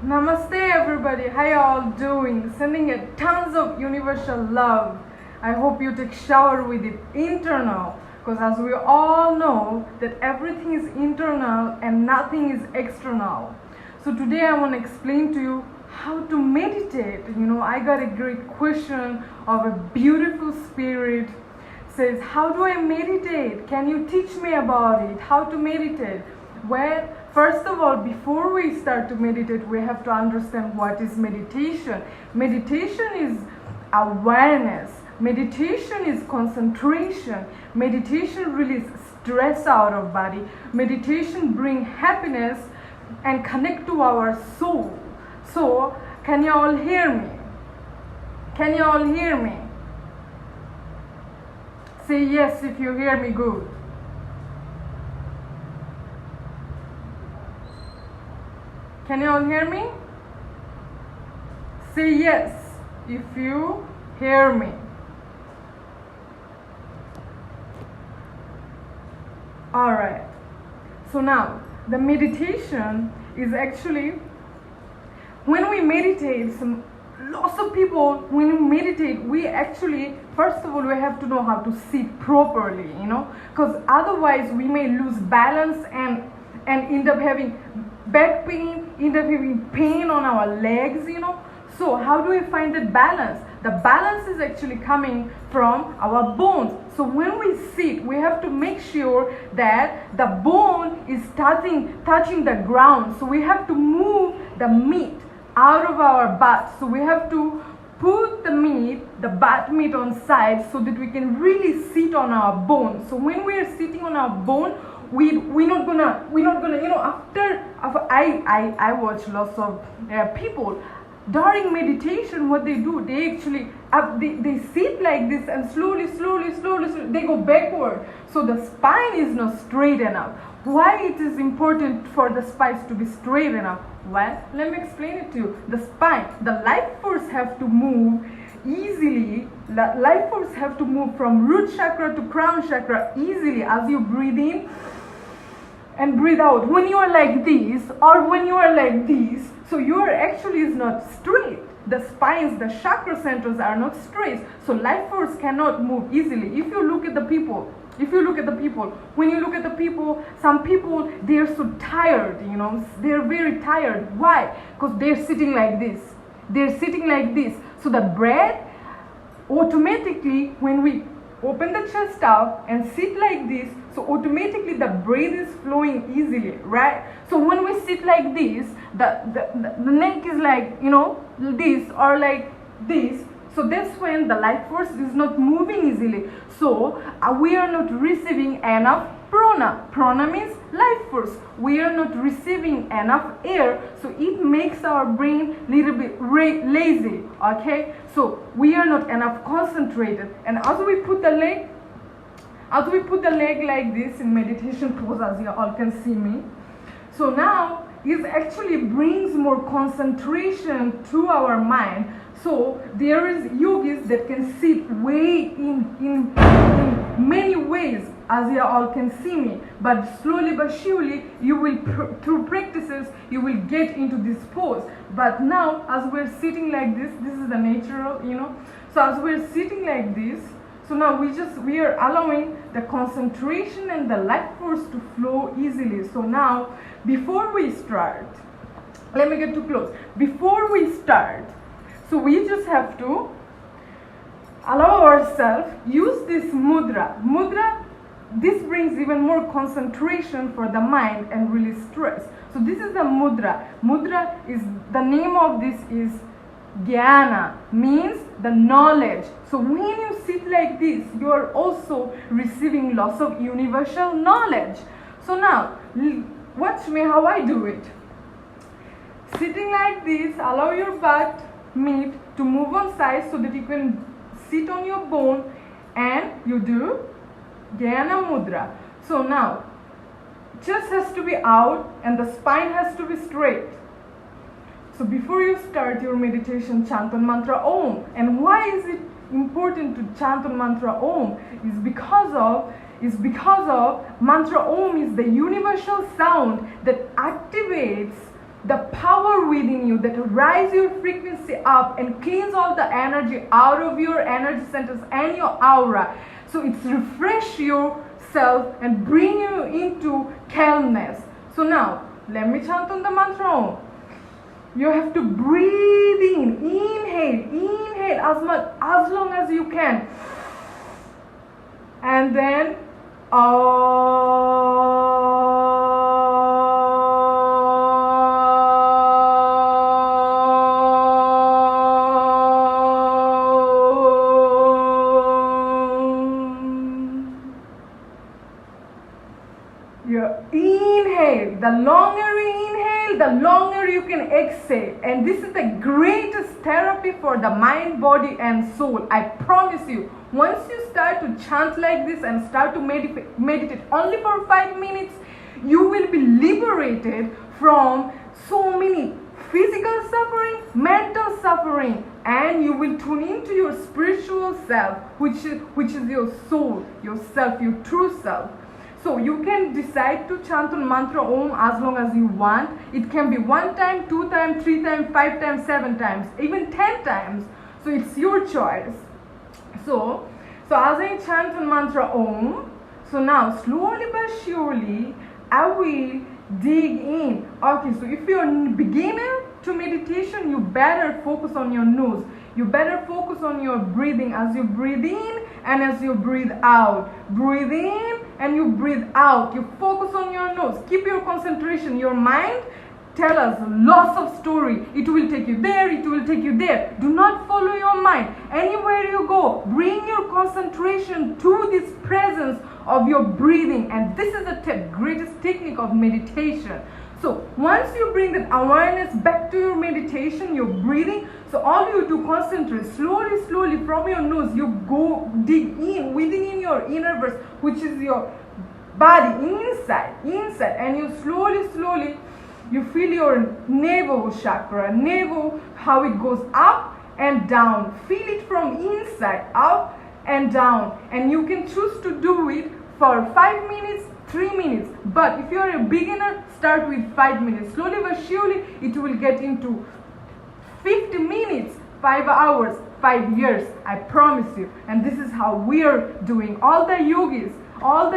Namaste everybody, how y'all doing? Sending a tons of universal love. I hope you take shower with it internal, because as we all know that everything is internal and nothing is external. So today I want to explain to you how to meditate. I got a great question of a beautiful spirit. Says, how do I meditate? Can you teach me about it? How to meditate? Well, first of all, before we start to meditate, we have to understand what is meditation. Meditation is awareness. Meditation is concentration. Meditation releases stress out of body. Meditation brings happiness and connect to our soul. So, can you all hear me? Can you all hear me? Say yes if you hear me good. Can you all hear me? Say yes if you hear me. Alright. So now, the meditation is actually, when we meditate, lots of people, when we meditate, we actually, first of all, we have to know how to sit properly, because otherwise we may lose balance and end up having back pain, end up having pain on our legs, So how do we find that balance? The balance is actually coming from our bones. So when we sit, we have to make sure that the bone is touching the ground. So we have to move the meat out of our butt. So we have to put the butt meat on side so that we can really sit on our bone. So when we are sitting on our bone, we're not gonna after I watch lots of people during meditation. What they do, they actually they sit like this and slowly they go backward, so the spine is not straight enough. Why it is important for the spine to be straight enough? Well, let me explain it to you. The spine, the life force have to move easily. The life force have to move from root chakra to crown chakra easily as you breathe in and breathe out. When you are like this or when you are like this, so your actually is not straight. The spines, the chakra centers are not straight. So life force cannot move easily. If you look at the people, when you look at the people, some people, they're so tired, they're very tired. Why? Because they're sitting like this. They're sitting like this. So the breath, automatically, when we open the chest out and sit like this, so automatically the breath is flowing easily, right? So when we sit like this, the neck is like, this or like this. So that's when the life force is not moving easily. So we are not receiving enough prana. Prana means life force. We are not receiving enough air, so it makes our brain little bit lazy. Okay, so we are not enough concentrated. And as we put the leg like this in meditation pose, as you all can see me. So now it actually brings more concentration to our mind. So there is yogis that can sit way in many ways, as you all can see me. But slowly but surely, you will through practices, you will get into this pose. But now, as we're sitting like this is the natural, So as we're sitting like this, so now we are allowing the concentration and the life force to flow easily. So now, before we start, let me get too close. Before we start, so we just have to allow ourselves use this mudra. Mudra, this brings even more concentration for the mind and release stress. So this is the mudra. Mudra is, the name of this is Jnana, means the knowledge. So when you sit like this, you are also receiving lots of universal knowledge. So now, watch me how I do it. Sitting like this, allow your butt meat to move on side so that you can sit on your bone, and you do Jnana Mudra. So now, chest has to be out and the spine has to be straight. So before you start your meditation, chant on mantra Om. And why is it important to chant on mantra Om? Is because of mantra Om is the universal sound that activates the power within you that rise your frequency up and cleans all the energy out of your energy centers and your aura. So it's refresh yourself and bring you into calmness. So now, let me chant on the mantra Om. You have to breathe in, inhale as long as you can. And then, you inhale. The longer you inhale, the longer you can exhale. And this is the greatest therapy for the mind, body and soul. I promise you, once you start to chant like this and start to meditate only for 5 minutes, you will be liberated from so many physical suffering, mental suffering, and you will tune into your spiritual self, which is your soul, your self, your true self. So you can decide to chant on mantra Om as long as you want. It can be 1 time, 2 times, 3 times, 5 times, 7 times, even 10 times. So it's your choice. So as I chant on mantra Om, so now slowly but surely I will dig in. Okay, so if you're a beginner to meditation, you better focus on your nose. You better focus on your breathing as you breathe in and as you breathe out. Breathe in and you breathe out. You focus on your nose. Keep your concentration. Your mind tell us lots of story. It will take you there, it will take you there. Do not follow your mind. Anywhere you go, bring your concentration to this presence of your breathing. And this is the greatest technique of meditation. So once you bring that awareness back to your meditation, your breathing, so all you do, concentrate slowly from your nose. You go dig in within your inner verse, which is your body, inside, and you slowly you feel your navel chakra, how it goes up and down. Feel it from inside, up and down. And you can choose to do it for 5 minutes, 3 minutes. But if you are a beginner, start with 5 minutes. Slowly but surely, it will get into 50 minutes, 5 hours, 5 years. I promise you. And this is how we are doing. All the yogis, all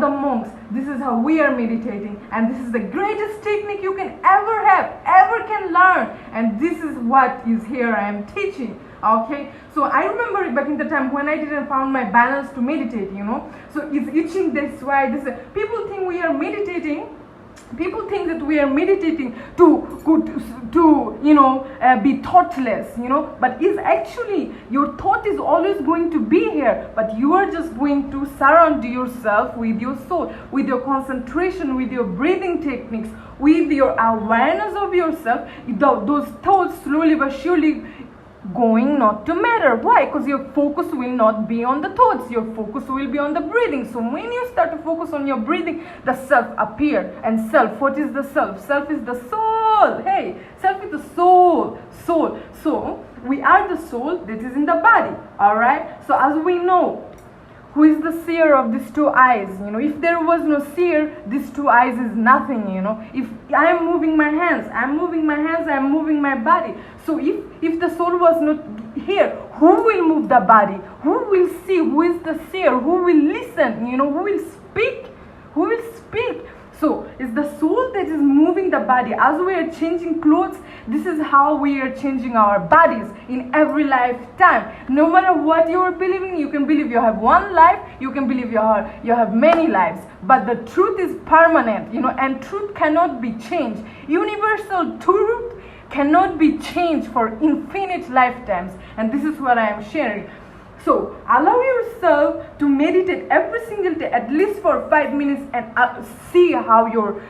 the monks, this is how we are meditating. And this is the greatest technique you can ever have, ever can learn. And this is what is here I am teaching. Okay, so I remember back in the time when I didn't find my balance to meditate, so it's itching this way. People think we are meditating. People think that we are meditating to be thoughtless, but it's actually your thought is always going to be here, but you are just going to surround yourself with your soul, with your concentration, with your breathing techniques, with your awareness of yourself. Those thoughts slowly but surely going not to matter. Why? Because your focus will not be on the thoughts. Your focus will be on the breathing. So when you start to focus on your breathing, the self appear. And self, what is the self? Self is the soul. Hey, self is the soul. So we are the soul that is in the body. Alright? So as we know, who is the seer of these two eyes? If there was no seer, these two eyes is nothing. If I am moving my hands, I am moving my body. So if the soul was not here, who will move the body? Who will see? Who is the seer? Who will listen? Who will speak? So it's the soul that is moving the body. As we are changing clothes, this is how we are changing our bodies in every lifetime. No matter what you are believing, you can believe you have one life, you can believe you have many lives. But the truth is permanent, and truth cannot be changed. Universal truth cannot be changed for infinite lifetimes. And this is what I am sharing. So allow yourself to meditate every single day, at least for 5 minutes, and see how your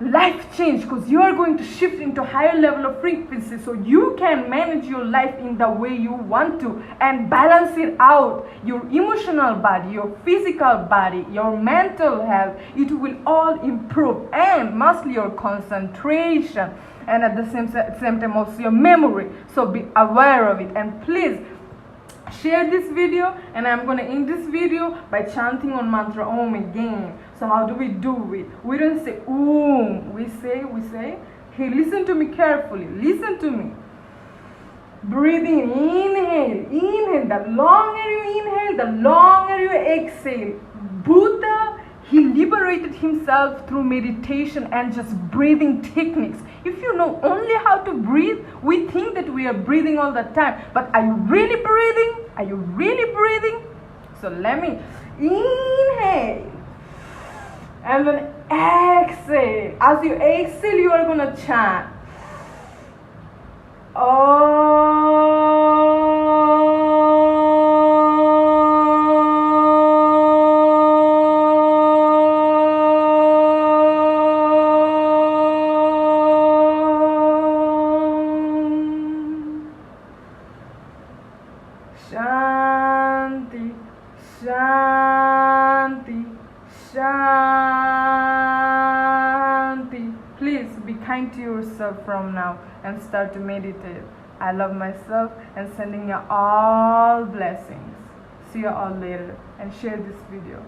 life changes, because you are going to shift into higher level of frequency, so you can manage your life in the way you want to and balance it out. Your emotional body, your physical body, your mental health, it will all improve, and mostly your concentration, and at the same time also your memory. So be aware of it, and please share this video. And I'm going to end this video by chanting on mantra Om again. So how do we do it? We don't say Om, we say Hey, listen to me carefully. Listen to me. Breathing, inhale. The longer you inhale, the longer you exhale. Buddha, he liberated himself through meditation and just breathing techniques. If you know only how to breathe, we think that we are breathing all the time. But are you really breathing? Are you really breathing? So let me inhale. And then exhale. As you exhale, you are going to chant. Shanti, Shanti, Shanti. Please be kind to yourself from now and start to meditate. I love myself and sending you all blessings. See you all later and share this video.